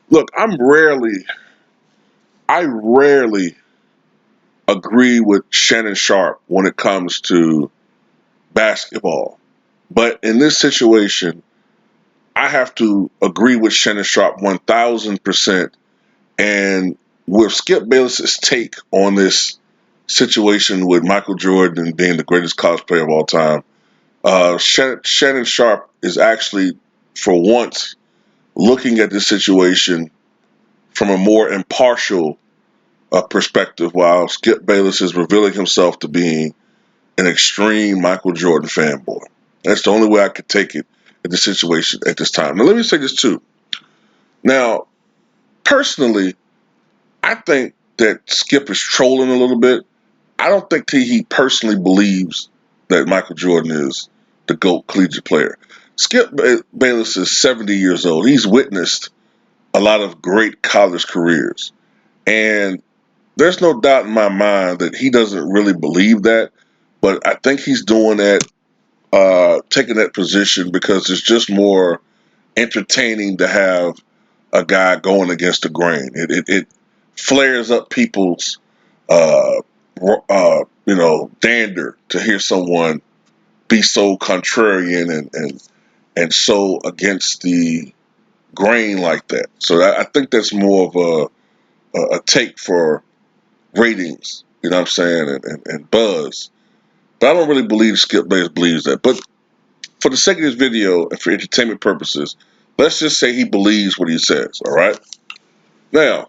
Look, I rarely agree with Shannon Sharp when it comes to basketball. But in this situation, I have to agree with Shannon Sharp 1000%. And with Skip Bayless's take on this situation with Michael Jordan being the greatest college player of all time, Shannon Sharp is actually, for once, looking at this situation from a more impartial perspective, while Skip Bayless is revealing himself to being an extreme Michael Jordan fanboy. That's the only way I could take it in this situation at this time. Now, let me say this too. Now, personally, I think that Skip is trolling a little bit. I don't think he personally believes that Michael Jordan is the GOAT collegiate player. Skip Bayless is 70 years old. He's witnessed a lot of great college careers. And there's no doubt in my mind that he doesn't really believe that. But I think he's doing that, taking that position because it's just more entertaining to have a guy going against the grain. It flares up people's uh, dander to hear someone be so contrarian and so against the grain like that. So I think that's more of a take for ratings, you know what I'm saying, and buzz. But I don't really believe Skip Bayless believes that. But for the sake of this video and for entertainment purposes, let's just say he believes what he says, all right? Now,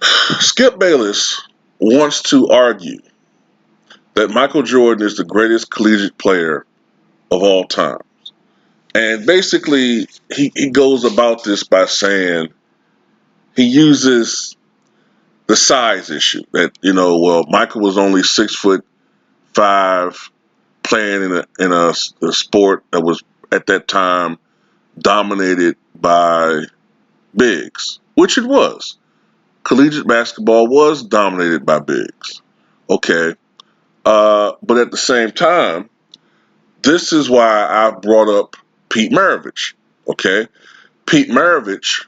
Skip Bayless wants to argue that Michael Jordan is the greatest collegiate player of all time. And basically, he goes about this by saying he uses the size issue that, well, Michael was only 6'5", playing in a sport that was at that time dominated by bigs, which it was. Collegiate basketball was dominated by bigs. Okay. But at the same time, this is why I brought up Pete Maravich. Okay. Pete Maravich.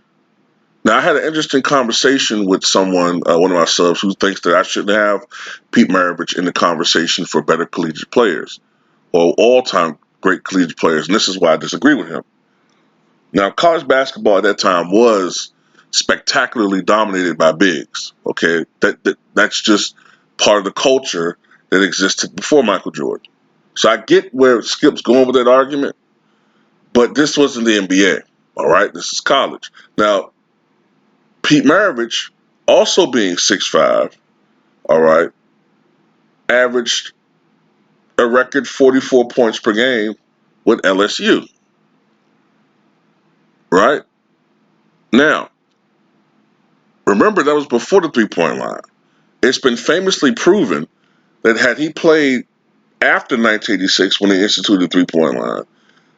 Now, I had an interesting conversation with someone, one of my subs, who thinks that I shouldn't have Pete Maravich in the conversation for better collegiate players or all-time great collegiate players, and this is why I disagree with him. Now, college basketball at that time was spectacularly dominated by bigs. Okay, that's just part of the culture that existed before Michael Jordan. So I get where Skip's going with that argument, but this wasn't the NBA. All right, this is college. Now, Pete Maravich, also being 6'5", all right, averaged a record 44 points per game with LSU. Right now, remember that was before the 3-point line. It's been famously proven that had he played after 1986, when they instituted the 3-point line,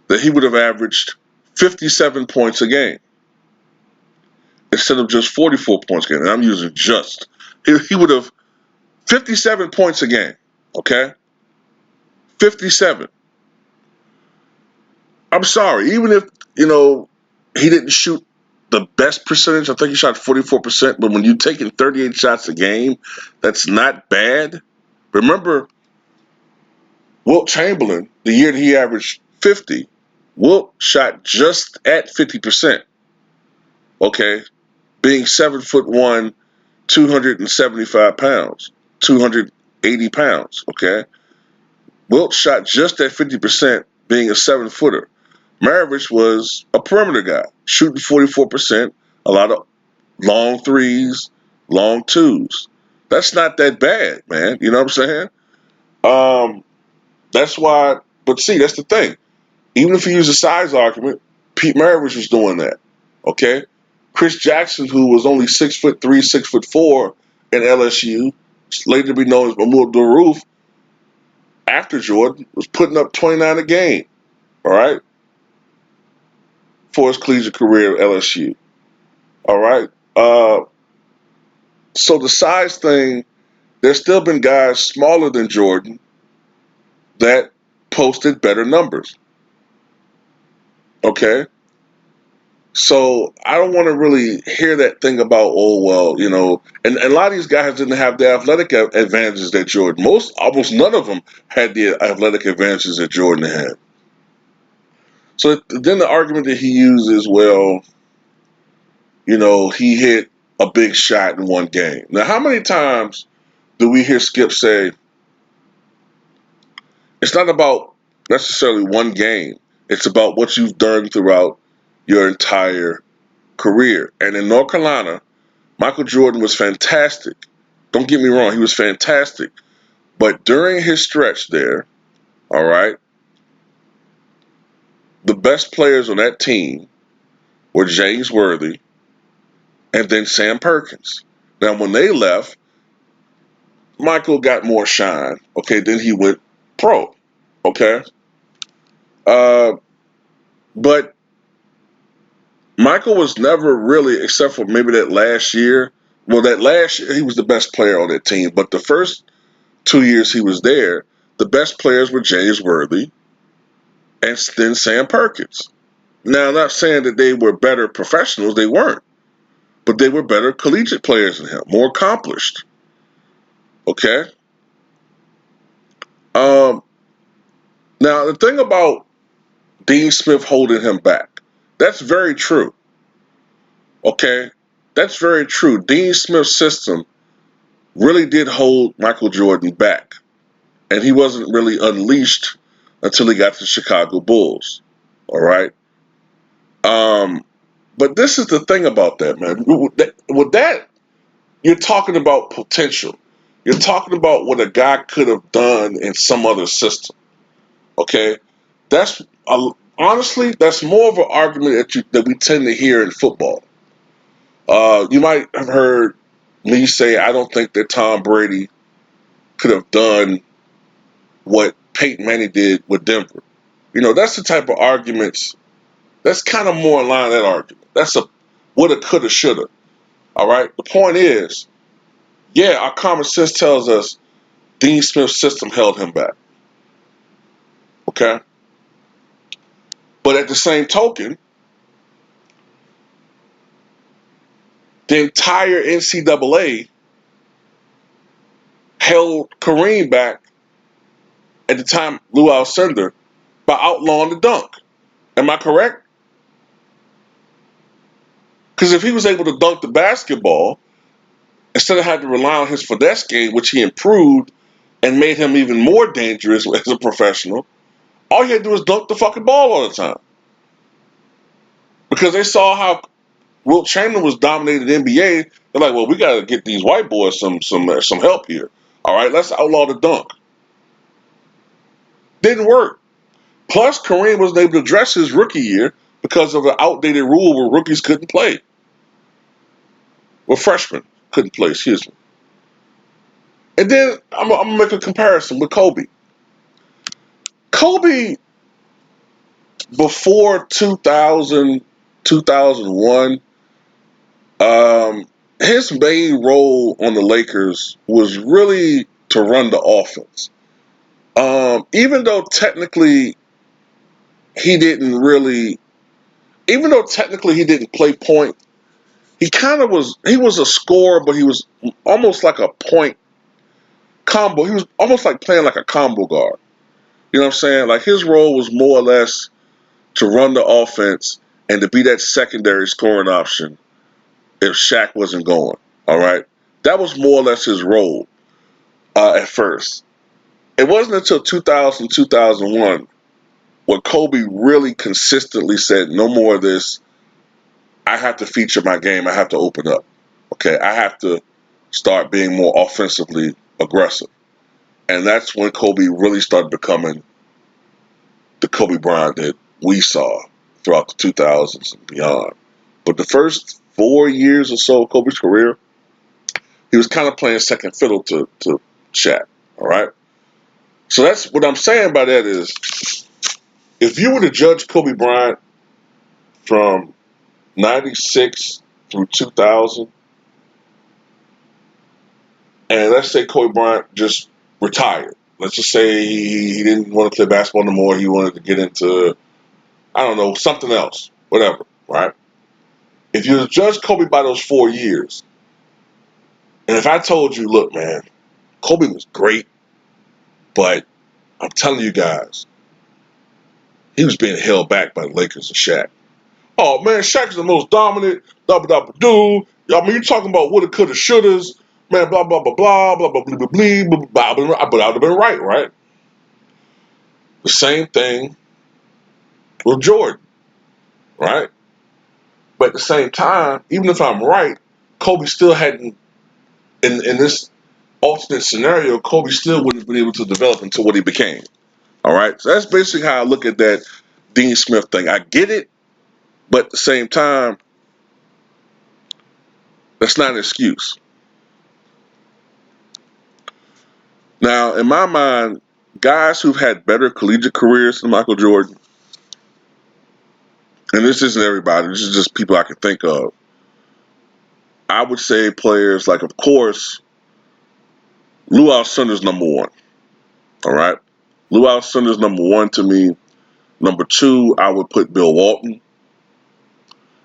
that he would have averaged 57 points a game instead of just 44 points a game. And I'm using just. He would have 57 points a game, okay? 57. I'm sorry, even if, he didn't shoot the best percentage, I think he shot 44%, but when you're taking 38 shots a game, that's not bad. Remember, Wilt Chamberlain, the year that he averaged 50, Wilt shot just at 50%. Okay, being 7'1", 275 pounds, 280 pounds. Okay, Wilt shot just at 50%, being a 7-footer. Maravich was a perimeter guy, shooting 44%, a lot of long threes, long twos. That's not that bad, man. You know what I'm saying? That's why. But see, that's the thing. Even if you use a size argument, Pete Maravich was doing that. Okay, Chris Jackson, who was only 6'3", 6'4" at LSU, later to be known as Mahmoud Abdul-Roof, after Jordan, was putting up 29 a game. All right, for his collegiate career at LSU. All right. So the size thing, there's still been guys smaller than Jordan that posted better numbers. Okay? So I don't want to really hear that thing about, oh, well, and a lot of these guys didn't have the athletic advantages that Jordan. Almost none of them had the athletic advantages that Jordan had. So then the argument that he uses, well, he hit a big shot in one game. Now, how many times do we hear Skip say, it's not about necessarily one game. It's about what you've done throughout your entire career. And in North Carolina, Michael Jordan was fantastic. Don't get me wrong, he was fantastic. But during his stretch there, all right, the best players on that team were James Worthy and then Sam Perkins. Now, when they left, Michael got more shine. Okay, then he went pro. Okay. Uh, but Michael was never really, except for maybe that last year. Well, that last year he was the best player on that team. But the first 2 years he was there, the best players were James Worthy and then Sam Perkins. Now, I'm not saying that they were better professionals. They weren't. But they were better collegiate players than him, more accomplished. Okay? Um, Now, the thing about Dean Smith holding him back, that's very true. Okay? That's very true. Dean Smith's system really did hold Michael Jordan back. And he wasn't really unleashed until he got to the Chicago Bulls. All right? But this is the thing about that, man. With that, you're talking about potential. You're talking about what a guy could have done in some other system. Okay? That's honestly, that's more of an argument that we tend to hear in football. You might have heard me say, I don't think that Tom Brady could have done what Peyton Manning did with Denver. That's the type of arguments. That's kind of more in line with that argument. That's a woulda, coulda, shoulda. All right. The point is, yeah, our common sense tells us Dean Smith's system held him back. Okay. But at the same token, the entire NCAA held Kareem back at the time, Lou Alcindor, by outlawing the dunk. Am I correct? Because if he was able to dunk the basketball, instead of having to rely on his finesse game, which he improved and made him even more dangerous as a professional, all he had to do was dunk the fucking ball all the time. Because they saw how Wilt Chamberlain was dominating the NBA. They're like, well, we got to get these white boys some help here. All right, let's outlaw the dunk. Didn't work. Plus, Kareem wasn't able to dress his rookie year because of an outdated rule where rookies couldn't play. Well, freshmen couldn't play, excuse me. And then I'm going to make a comparison with Kobe. Kobe, before 2000, 2001, his main role on the Lakers was really to run the offense. Even though technically he didn't really, even though technically he didn't play point, he was a scorer, but he was almost like a point combo. He was almost like playing like a combo guard. You know what I'm saying? Like his role was more or less to run the offense and to be that secondary scoring option if Shaq wasn't going. All right. That was more or less his role at first. It wasn't until 2000, 2001 when Kobe really consistently said, no more of this. I have to feature my game. I have to open up. Okay. I have to start being more offensively aggressive. And that's when Kobe really started becoming the Kobe Bryant that we saw throughout the 2000s and beyond. But the first 4 years or so of Kobe's career, he was kind of playing second fiddle to Shaq. All right. So that's what I'm saying by that is, if you were to judge Kobe Bryant from 96 through 2000, and let's say Kobe Bryant just retired. Let's just say he didn't want to play basketball anymore. He wanted to get into I don't know, something else, whatever, right? If you judge Kobe by those 4 years, and if I told you, look, man, Kobe was great, but I'm telling you guys, he was being held back by the Lakers and Shaq. Oh man, Shaq's the most dominant, double double do. I mean, you talking about woulda, coulda, shouldas, man, blah blah blah blah blah blah blah blah blah blah blah. But I would have been right, right? The same thing with Jordan, right? But at the same time, even if I'm right, Kobe still hadn't in this alternate scenario, Kobe still wouldn't have been able to develop into what he became. All right, so that's basically how I look at that Dean Smith thing. I get it, but at the same time, that's not an excuse. Now, in my mind, guys who've had better collegiate careers than Michael Jordan, and this isn't everybody, this is just people I can think of. I would say players like, of course, Lou Alcindor's number one. All right, Lou Alcindor's number one to me. Number two, I would put Bill Walton.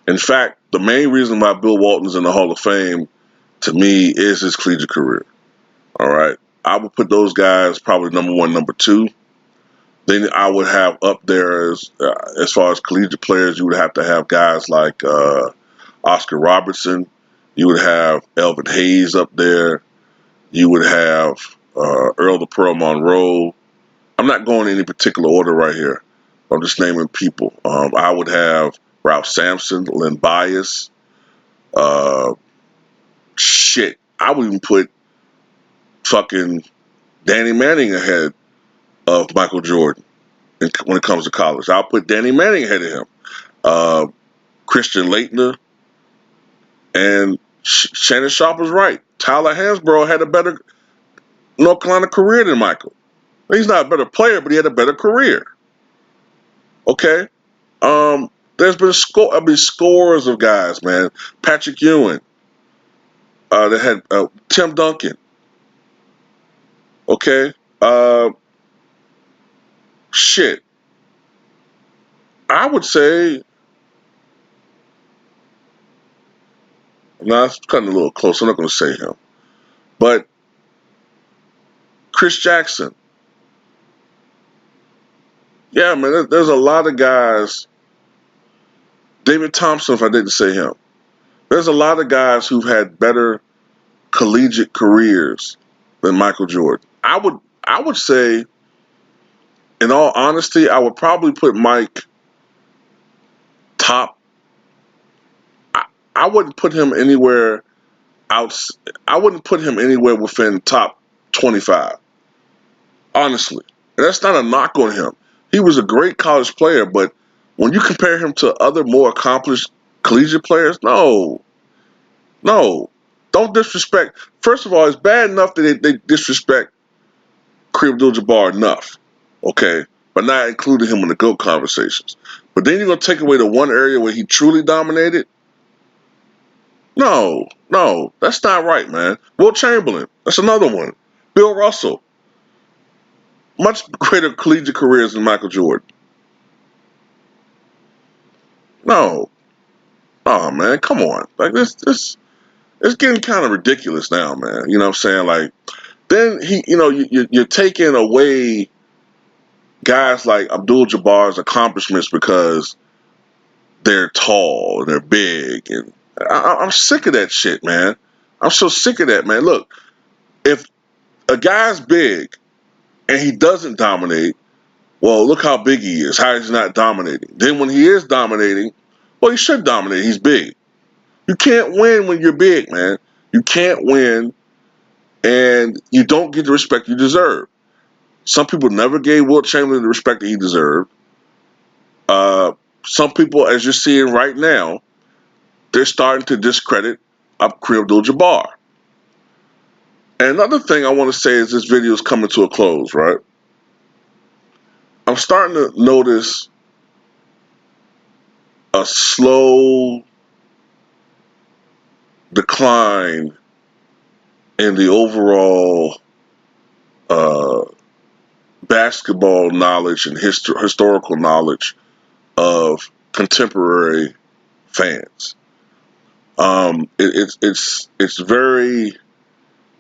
In fact, the main reason why Bill Walton's in the Hall of Fame to me is his collegiate career. All right, I would put those guys probably number one, number two. Then I would have up there as far as collegiate players, you would have to have guys like Oscar Robertson. You would have Elvin Hayes up there. You would have Earl the Pearl Monroe. I'm not going in any particular order right here. I'm just naming people. I would have Ralph Sampson, Len Bias. Uh, shit, I would even put fucking Danny Manning ahead of Michael Jordan when it comes to college. I'll put Danny Manning ahead of him. Uh, Christian Laettner and Shannon Sharpe was right. Tyler Hansbrough had a better North Carolina career than Michael. He's not a better player, but he had a better career. Okay. There's been scores of guys, man. Patrick Ewing. They had Tim Duncan. Okay. Shit. I would say, now it's cutting a little close. I'm not going to say him, but Chris Jackson. Yeah, man. There's a lot of guys. David Thompson, if I didn't say him. There's a lot of guys who've had better collegiate careers than Michael Jordan. I would say, in all honesty, I would probably put Mike top. I wouldn't put him anywhere out. I wouldn't put him anywhere within top 25. Honestly, and that's not a knock on him. He was a great college player, but when you compare him to other more accomplished collegiate players, no, no, don't disrespect. First of all, it's bad enough that they disrespect Kareem Abdul-Jabbar enough, okay, but not including him in the GOAT conversations. But then you're gonna take away the one area where he truly dominated. No, no, that's not right, man. Will Chamberlain, that's another one. Bill Russell, much greater collegiate careers than Michael Jordan. No, oh man, come on, like this, it's getting kind of ridiculous now, man. You know what I'm saying? Like, then you're taking away guys like Abdul-Jabbar's accomplishments because they're tall and they're big, and I'm sick of that shit, man. I'm so sick of that, man. Look, if a guy's big and he doesn't dominate, well, look how big he is. How he's not dominating. Then when he is dominating, well, he should dominate. He's big. You can't win when you're big, man. You can't win, and you don't get the respect you deserve. Some people never gave Wilt Chamberlain the respect that he deserved. Some people, as you're seeing right now, they're starting to discredit Kareem Abdul-Jabbar. And another thing I want to say is this video is coming to a close, right? I'm starting to notice a slow decline in the overall basketball knowledge and historical knowledge of contemporary fans. It's very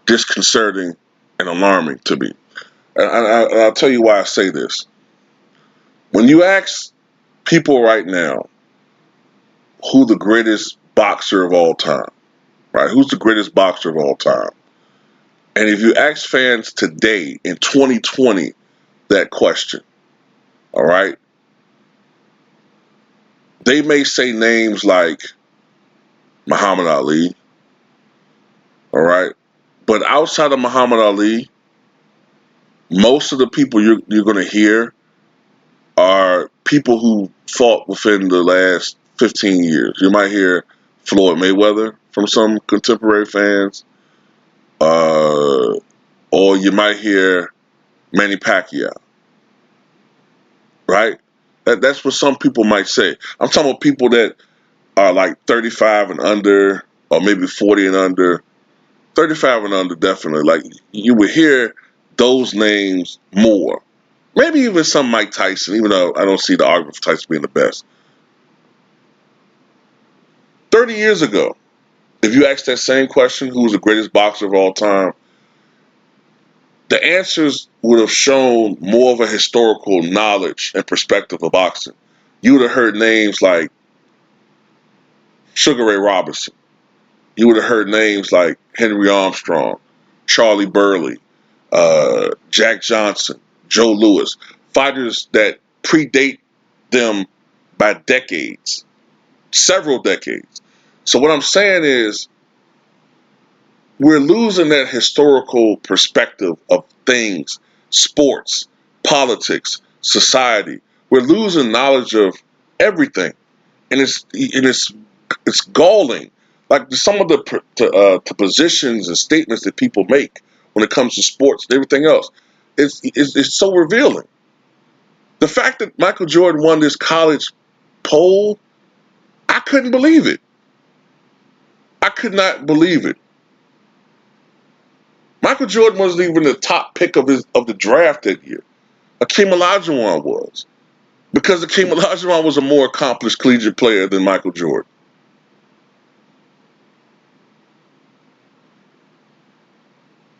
disconcerting and alarming to me. And I'll tell you why I say this. When you ask people right now who the greatest boxer of all time, right? Who's the greatest boxer of all time? And if you ask fans today in 2020 that question, all right, they may say names like Muhammad Ali, all right, but outside of Muhammad Ali, most of the people you're going to hear are people who fought within the last 15 years. You might hear Floyd Mayweather from some contemporary fans, uh, or you might hear Manny Pacquiao, right? That's what some people might say. I'm talking about people that are like 35 and under, or maybe 40 and under. 35 and under, definitely. Like, you would hear those names more. Maybe even some Mike Tyson, even though I don't see the argument for Tyson being the best. 30 years ago, if you asked that same question, who was the greatest boxer of all time, the answers would have shown more of a historical knowledge and perspective of boxing. You would have heard names like Sugar Ray Robinson. You would have heard names like Henry Armstrong, Charlie Burley, Jack Johnson, Joe Louis, fighters that predate them by decades, several decades. So what I'm saying is we're losing that historical perspective of things, sports, politics, society. We're losing knowledge of everything, and it's galling. Like some of the positions and statements that people make when it comes to sports and everything else, it's so revealing. The fact that Michael Jordan won this college poll, I couldn't believe it. I could not believe it. Michael Jordan wasn't even the top pick of the draft that year. Akeem Olajuwon was, because Akeem Olajuwon was a more accomplished collegiate player than Michael Jordan.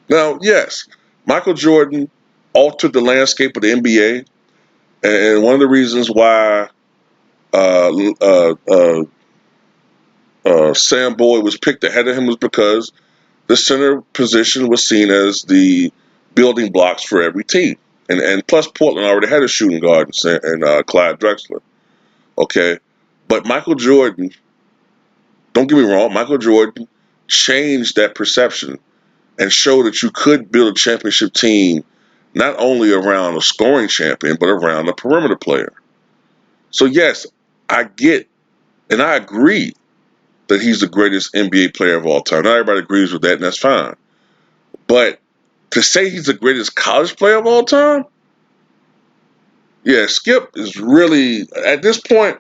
Now, yes, Michael Jordan altered the landscape of the NBA, and one of the reasons why uh, uh, uh, Sam Boyd was picked ahead of him was because the center position was seen as the building blocks for every team. And plus, Portland already had a shooting guard in Clyde Drexler. Okay. But Michael Jordan, don't get me wrong, Michael Jordan changed that perception and showed that you could build a championship team not only around a scoring champion, but around a perimeter player. So, yes, I get and I agree that he's the greatest NBA player of all time. Not everybody agrees with that, and that's fine. But to say he's the greatest college player of all time, yeah, Skip is really, at this point,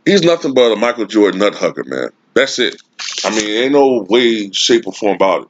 he's nothing but a Michael Jordan nut hugger, man. That's it. I mean, ain't no way, shape, or form about it.